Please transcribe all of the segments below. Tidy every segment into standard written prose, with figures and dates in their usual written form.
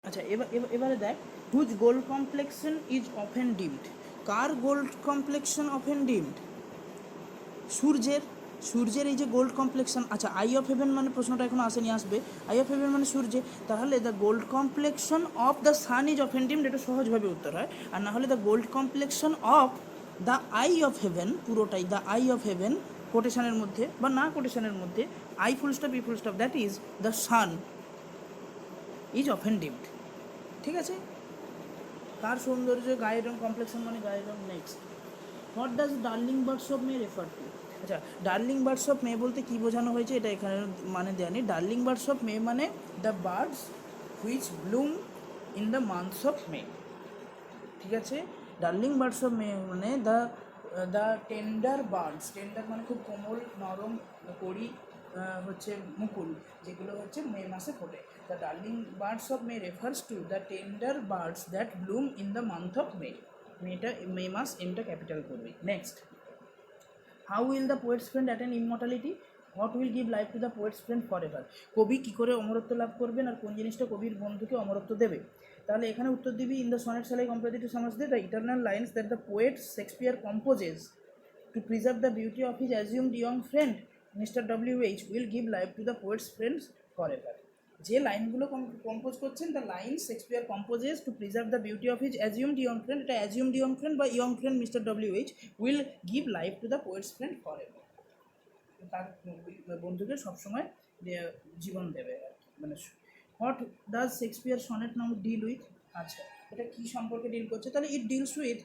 আচ্ছা, এবারে দেখ, whose gold complexion is often dimmed. কার গোল্ড কমপ্লেক্সন অফেন ডিমড? সূর্যের। সূর্যের এই যে গোল্ড কমপ্লেক্সন, আচ্ছা আই অফ হেভেন মানে প্রশ্নটা এখনো আসেনি, আসবে। আই অফ হেভেন মানে সূর্যে, তাহলে the gold complexion of the sun is often deemed, এটা সহজভাবে উত্তর হয়। আর না হলে the gold complexion of the eye of heaven, পুরোটাই দ্য আই অফ হেভেন কোটেশনের মধ্যে বা না কোটেশনের মধ্যে, I full stop E full stop, that is the sun is often deemed. ঠিক আছে, কার সৌন্দর্য গায়ের রং, কমপ্লেক্সন মানে গায়ের রং। Next, what does darling birds of May refer to? আচ্ছা, ডার্লিং বার্ডস অফ মে বলতে কী বোঝানো হয়েছে এটা এখানে মানে দেওয়া নেই। ডার্লিং বার্ডস অফ মে মানে the birds which Bloom in the months of May. ঠিক আছে, ডার্লিং বার্ডস অফ মে মানে দ্য টেন্ডার বার্ডস, টেন্ডার মানে খুব কোমল নরম কড়ি হচ্ছে মুকুল, যেগুলো হচ্ছে মে মাসে ফোটে। The darling birds of May refers to the tender birds that bloom in the month of May. মেটা মে মাস, এমটা ক্যাপিটাল করবে। Next, how will the poet's friend attain immortality? What will give life to the poet's friend for ever? কবি কী করে অমরত্ব লাভ করবেন আর কোন জিনিসটা কবির বন্ধুকে অমরত্ব দেবে? তাহলে এখানে উত্তর দিবি, in the sonnet shall I comparative summer's they the eternal lines that the poet Shakespeare composes to preserve the beauty of his assumed young friend Mr. W.H. will give life to the poet's friends forever. যে লাইনগুলো compose করছেন, the line Shakespeare composes to preserve the beauty of his assumed young friend, এটা assumed young friend বা young friend mister W.H. Will give life to the poet's friend forever. তার বন্ধুকে সবসময় জীবন দেবে আর কি, মানে। What does Shakespeare sonnet number deal with? আচ্ছা, এটা কী সম্পর্কে ডিল করছে? তাহলে it deals with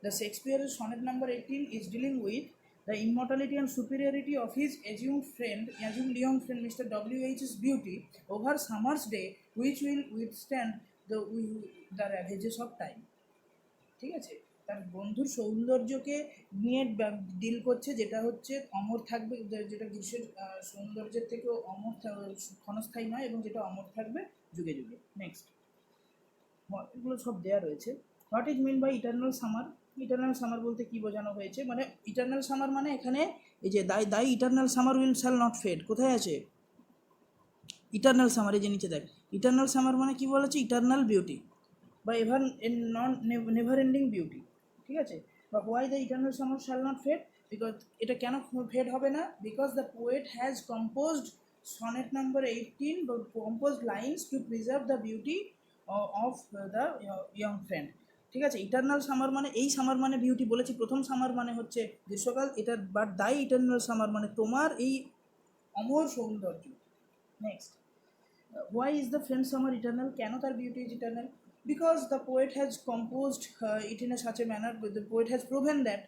the Shakespeare sonnet number 18 is dealing with the immortality and superiority of his assumed young friend Mr. W.H.'s beauty over summer's day, which will withstand the ravages of time. ঠিক আছে, তার বন্ধুর সৌন্দর্যকে নিয়ে deal করছে, যেটা হচ্ছে অমর থাকবে, যেটা গ্রীষ্মের সৌন্দর্যের থেকেও ক্ষণস্থায়ী নয়, এবং যেটা অমর থাকবে যুগে যুগে। নেক্সট, এগুলো সব দেওয়া রয়েছে। What is mean by eternal summer? Eternal summer বলতে কী বোঝানো হয়েছে? মানে ইটারনাল সামার মানে এখানে এই যে thy eternal summer will shall not fade, কোথায় আছে ইটারনাল সামার? এই যে নিচে দেখ, ইটারনাল সামার মানে কী বলেছে? ইটারনাল বিউটি বা নেভার এন্ডিং বিউটি। ঠিক আছে, বা why the eternal summer shall not fade? Because এটা কেন ফেড হবে না? Because the poet has composed sonnet number 18 বা composed lines to preserve the beauty of the young friend. ঠিক আছে, ইটারনাল সামার মানে এই সামার মানে বিউটি বলেছি, প্রথম সামার মানে হচ্ছে গ্রীষ্মকাল, এটা বাট দাই ইটারনাল সামার মানে তোমার এই অমর সৌন্দর্য। Next, why is the friend summer eternal? কেন তার beauty is eternal? Because the poet has composed it in a such a manner, the poet has proven that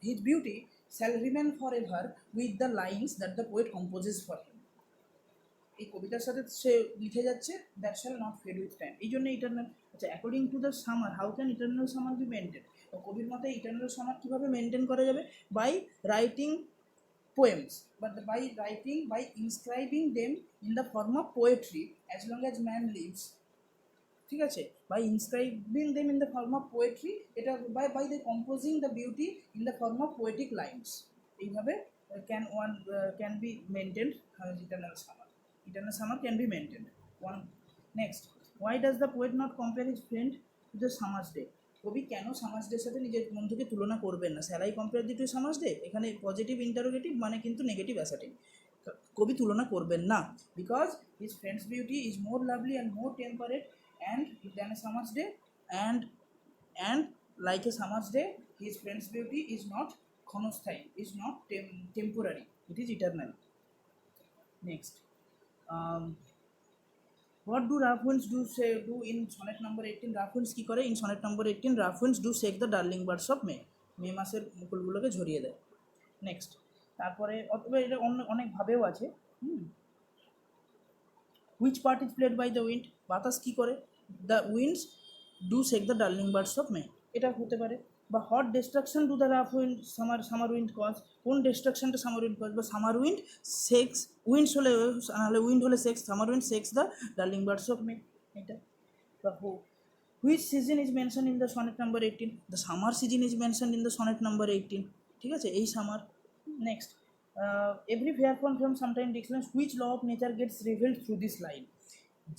his beauty shall remain forever with the lines that the poet composes for him. এই কবিতার সাথে সে লিখে যাচ্ছে, that shall not fade with time, এই জন্য eternal. আচ্ছা, according to the summer, how can eternal summer be maintain? কবির মতে ইটার্নাল সামার কীভাবে মেনটেন করা যাবে? By writing poems, but by inscribing them in the form of poetry as long as man lives. ঠিক আছে, by inscribing them in the form of poetry, এটা by the composing the beauty in the form of poetic lines, এইভাবে can be maintained eternal summer can be maintained. One, next, why does the poet not compare his friend to the summer's day? কবি কেন Summers ডের সাথে নিজের বন্ধুকে তুলনা করবেন না? Shall I compare thee to summer's day, এখানে পজিটিভ ইন্টারোগেটিভ মানে কিন্তু নেগেটিভ অ্যাসার্টিভ, কবি তুলনা করবেন না। Because his friend's beauty is more lovely and more temperate and than a summer's day, and like a summer's day his friend's beauty is not ক্ষণস্থায়ী, is not temporary, it is eternal. Next, what do rough winds do in sonnet number 18? Rough winds কী করে? In sonnet number 18 rough winds do shake the darling birds of May, May মাসের মুকুলগুলোকে ঝরিয়ে দেয়। Next, তারপরে অথবা এটা অনেকভাবেও আছে। Which part is played by the wind? বাতাস কী করে? The winds do shake the darling birds of May, এটা হতে পারে। বা what destruction do the rough wind summer wind cause? কোন ডিস্ট্রাকশনটা সামার উইন্ড কজ? বা সামার উইন্ড সেক্স, উইন্ডস হলে নাহলে উইন্ড হলে shakes, summer wind shakes the darling birds of May, এটা। বা which season is mention in the sonnet number 18? The summer season is mention in the sonnet number 18। ঠিক আছে, এই summer. Next, every fair from sometime declines which law of nature gets revealed through this line,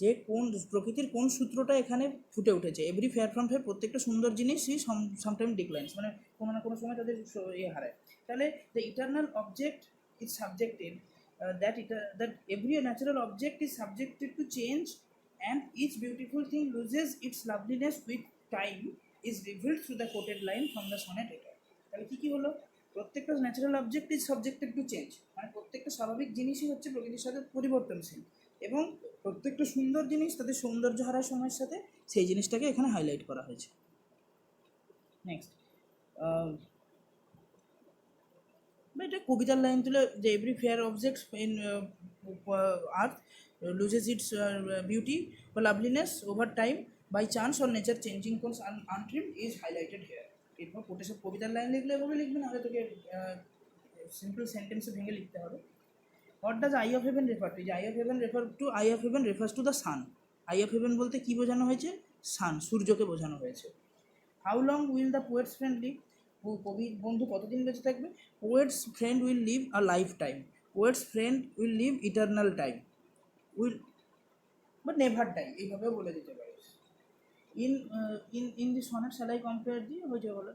যে কোন প্রকৃতির কোন সূত্রটা এখানে ফুটে উঠেছে। এভরি ফেয়ার ফ্রম ফেয়ার, প্রত্যেকটা সুন্দর জিনিসই সামটাইম ডিক্লাইন্স, মানে কোনো না কোনো সময় তাদের হারায়। তাহলে the eternal object is subjected, that every natural object is subjected to change and each beautiful thing loses its loveliness with time is revealed through the quoted line from the sonnet এটা। তাহলে কী হলো, প্রত্যেকটা natural object is subjected to change, মানে প্রত্যেকটা স্বাভাবিক জিনিসই হচ্ছে প্রকৃতির সাথে পরিবর্তনশীল, এবং প্রত্যেকটা সুন্দর জিনিস তাদের সৌন্দর্য হারার সময়ের সাথে সেই জিনিসটাকে এখানে হাইলাইট করা হয়েছে। নেক্সট, এটা কবিতার লাইন তুলে, যে every fair object in earth loses its beauty বা loveliness over time by chance or nature changing course untrimmed is highlighted here. এরপর কোটেশন কবিতার লাইন লিখলে এভাবে লিখবে, না হলে তোকে সিম্পল সেন্টেন্সে ভেঙে লিখতে হবে। What does eye of heaven refer to? যে eye of heaven refer to, eye of heaven refers to the sun. Eye of heaven বলতে কী বোঝানো হয়েছে? সান, সূর্যকে বোঝানো হয়েছে। How long will the poet's friend live? কবির বন্ধু কতদিন বেঁচে থাকবে? Poet's friend will live a lifetime, poet's friend will live eternal time, will but never time, এইভাবেও বলে দিতে পারিস। In in the sonnet shall I compare দি, হয়েছে বলে।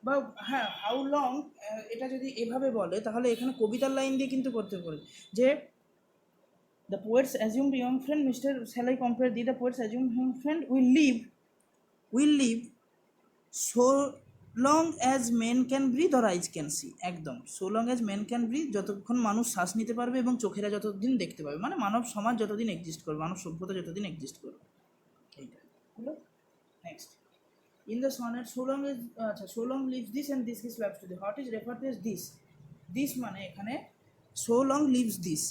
বা হ্যাঁ, হাউ লং, এটা যদি এভাবে বলে তাহলে এখানে কবিতার লাইন দিয়ে কিন্তু করতে পারে, যে the poet's assumed young friend mister shall I compare thee, the poet's assumed young friend will live so long as men can breathe or eyes can see. একদম, so long as men can breathe, যতক্ষণ মানুষ শ্বাস নিতে পারবে এবং চোখেরা যতদিন দেখতে পাবে, মানে মানব সমাজ যতদিন এক্সিস্ট করবে, মানব সভ্যতা যতদিন এক্সিস্ট করবে, এইটা হলো। Next, in the sonnet so long is, আচ্ছা, so long lives this and this is loves to thee, what is refer to as this? This মানে এখানে সো লং লিভস দিস,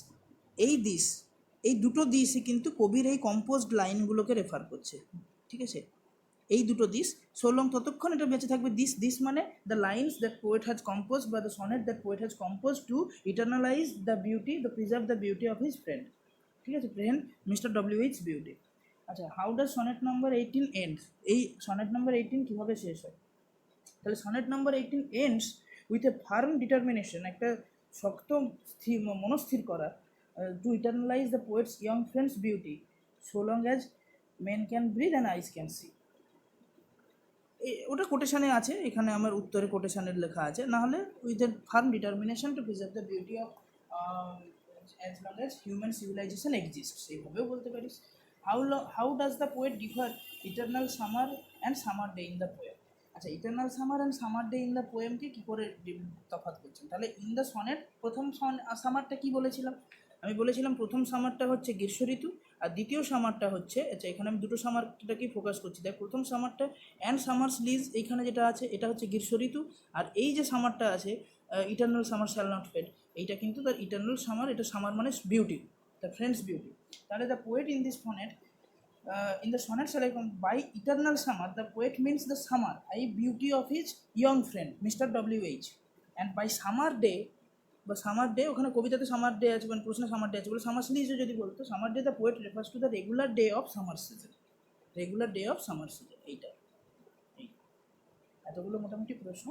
এই দুটো দিসই কিন্তু কবির এই কম্পোজড লাইনগুলোকে রেফার করছে, ঠিক আছে? এই দুটো দিস, সো লং ততক্ষণ এটা বেঁচে থাকবে। দিস মানে the lines that poet has compose বা the sonnet that poet has compose to eternalize the beauty, the preserve the beauty of his friend, ঠিক আছে? Friend mister W H beauty. আচ্ছা, how does sonnet number 18 end? এই sonnet number 18 কীভাবে শেষ হয়? তাহলে sonnet number 18 ends with a firm determination, একটা শক্ত স্থির মনস্থির করা, to eternalize the poet's young friend's beauty so long as men can breathe and eyes can see. ওটা কোটেশানে আছে, এখানে আমার উত্তরে কোটেশানের লেখা আছে, নাহলে with a firm determination to preserve the beauty of as long as human civilization exist, এইভাবেও বলতে পারিস। How does the poet differ eternal summer and summer day in the poem? আচ্ছা, eternal summer and summer day in the পোয়েমকে কী করে তফাৎ করছেন? তাহলে ইন দ্য সনেট প্রথম সামারটা কী বলেছিলাম? আমি বলেছিলাম প্রথম সামারটা হচ্ছে গ্রীষ্ম ঋতু, আর দ্বিতীয় সামারটা হচ্ছে, আচ্ছা এখানে আমি দুটো সামারটাকেই ফোকাস করছি। দেখ, প্রথম সামারটা অ্যান্ড সামার্স লিজ, এইখানে যেটা আছে এটা হচ্ছে গ্রীষ্ম ঋতু, আর এই যে সামারটা আছে eternal summer shall not fade, এইটা কিন্তু তার ইটারনাল সামার, এটা সামার মানে বিউটি, দ্য ফ্রেন্ডস বিউটি। তাহলে the poet in this sonnet, in the sonnet shall I come by eternal summer, the poet means the summer, beauty of his young friend Mr. W.H. and by summer day, বা summer day, ওখানে কবিতাতে summer day আছে, মানে প্রশ্নে summer day আছে বলে summer সিরিজও যদি বলতো, summer day the poet refers to the regular day of summer season, regular day of summer season, এইটা। এই এতগুলো মোটামুটি প্রশ্ন